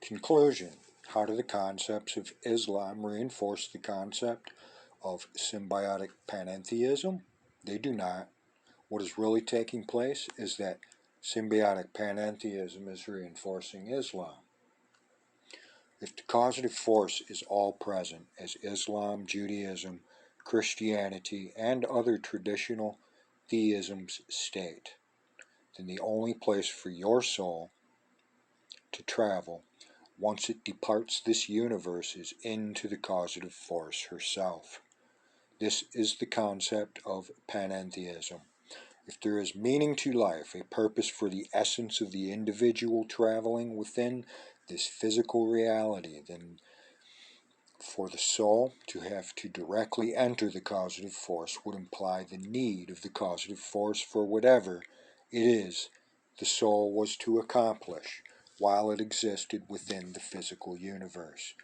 Conclusion. How do the concepts of Islam reinforce the concept of symbiotic panentheism? They do not. What is really taking place is that symbiotic panentheism is reinforcing Islam. If the causative force is all present, as Islam, Judaism, Christianity, and other traditional theisms state, then the only place for your soul to travel once it departs this universe is into the causative force herself. This is the concept of panentheism. If there is meaning to life, a purpose for the essence of the individual traveling within this physical reality, then for the soul to have to directly enter the causative force would imply the need of the causative force for whatever it is the soul was to accomplish while it existed within the physical universe.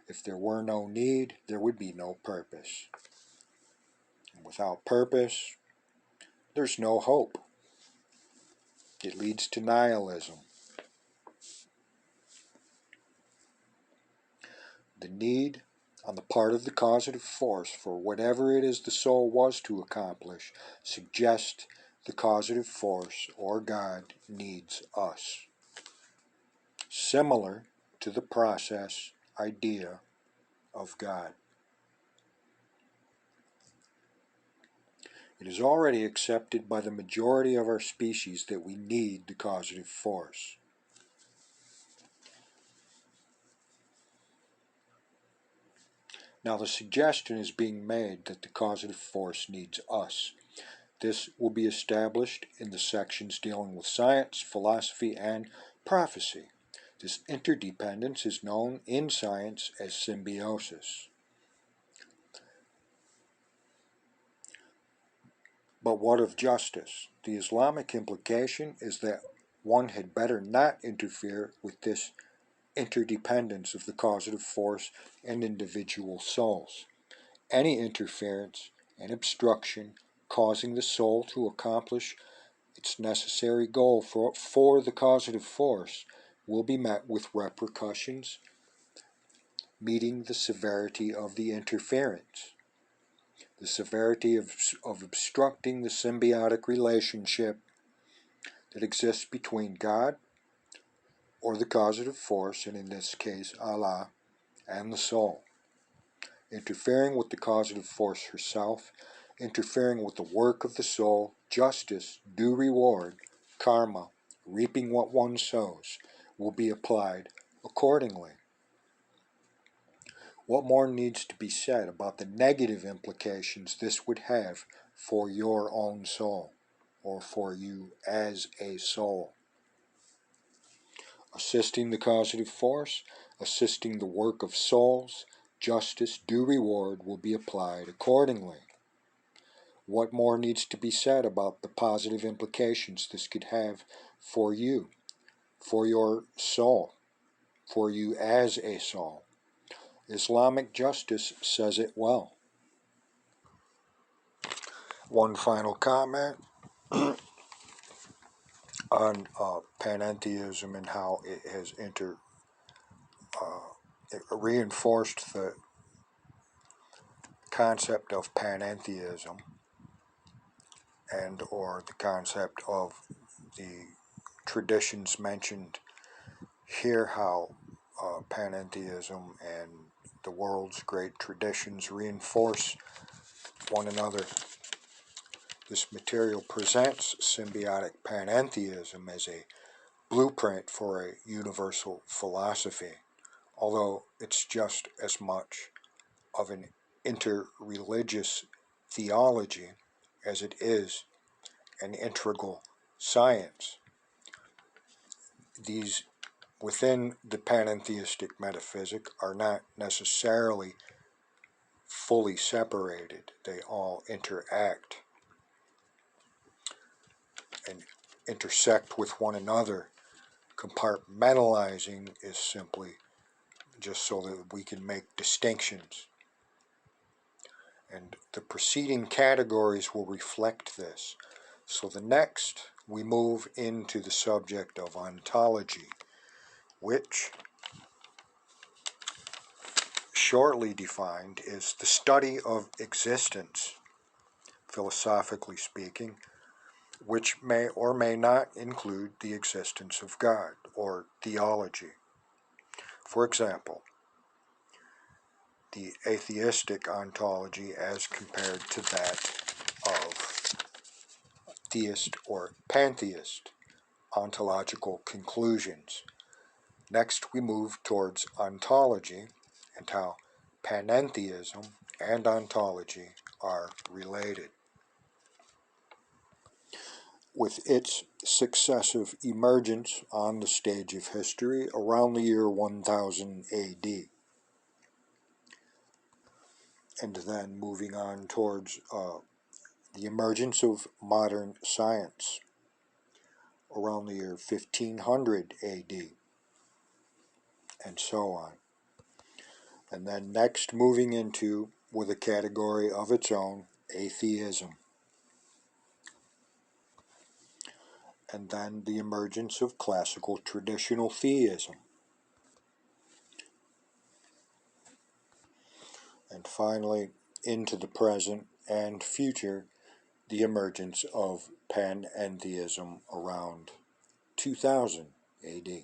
If there were no need, there would be no purpose. And without purpose, there's no hope. It leads to nihilism. The need on the part of the causative force for whatever it is the soul was to accomplish suggests the causative force, or God, needs us. Similar to the process idea of God. It is already accepted by the majority of our species that we need the causative force. Now the suggestion is being made that the causative force needs us. This will be established in the sections dealing with science, philosophy, and prophecy. This interdependence is known in science as symbiosis. But what of justice? The Islamic implication is that one had better not interfere with this interdependence of the causative force and individual souls. Any interference and obstruction causing the soul to accomplish its necessary goal for the causative force will be met with repercussions meeting the severity of the interference. The severity of obstructing the symbiotic relationship that exists between God, or the causative force, and in this case Allah, and the soul. Interfering with the causative force herself, interfering with the work of the soul, justice, due reward, karma, reaping what one sows, will be applied accordingly. What more needs to be said about the negative implications this would have for your own soul, or for you as a soul? Assisting the causative force, assisting the work of souls, justice, due reward will be applied accordingly. What more needs to be said about the positive implications this could have for you, for your soul, for you as a soul? Islamic justice says it well. One final comment on panentheism and how it has reinforced the concept of panentheism, and or the concept of the traditions mentioned here, how panentheism and the world's great traditions reinforce one another. This material presents symbiotic panentheism as a blueprint for a universal philosophy, although it's just as much of an interreligious theology as it is an integral science. These within the panentheistic metaphysic are not necessarily fully separated. They all interact and intersect with one another. Compartmentalizing is simply just so that we can make distinctions. And the preceding categories will reflect this. So the next, we move into the subject of ontology, which shortly defined, is the study of existence, philosophically speaking, which may or may not include the existence of God or theology. For example, the atheistic ontology as compared to that of theist or pantheist ontological conclusions. Next, we move towards ontology and how panentheism and ontology are related. With its successive emergence on the stage of history around the year 1000 AD, and then moving on towards the emergence of modern science around the year 1500 AD, and so on. And then next moving into, with a category of its own, atheism. And then the emergence of classical traditional theism. And finally, into the present and future, the emergence of panentheism around 2000 AD.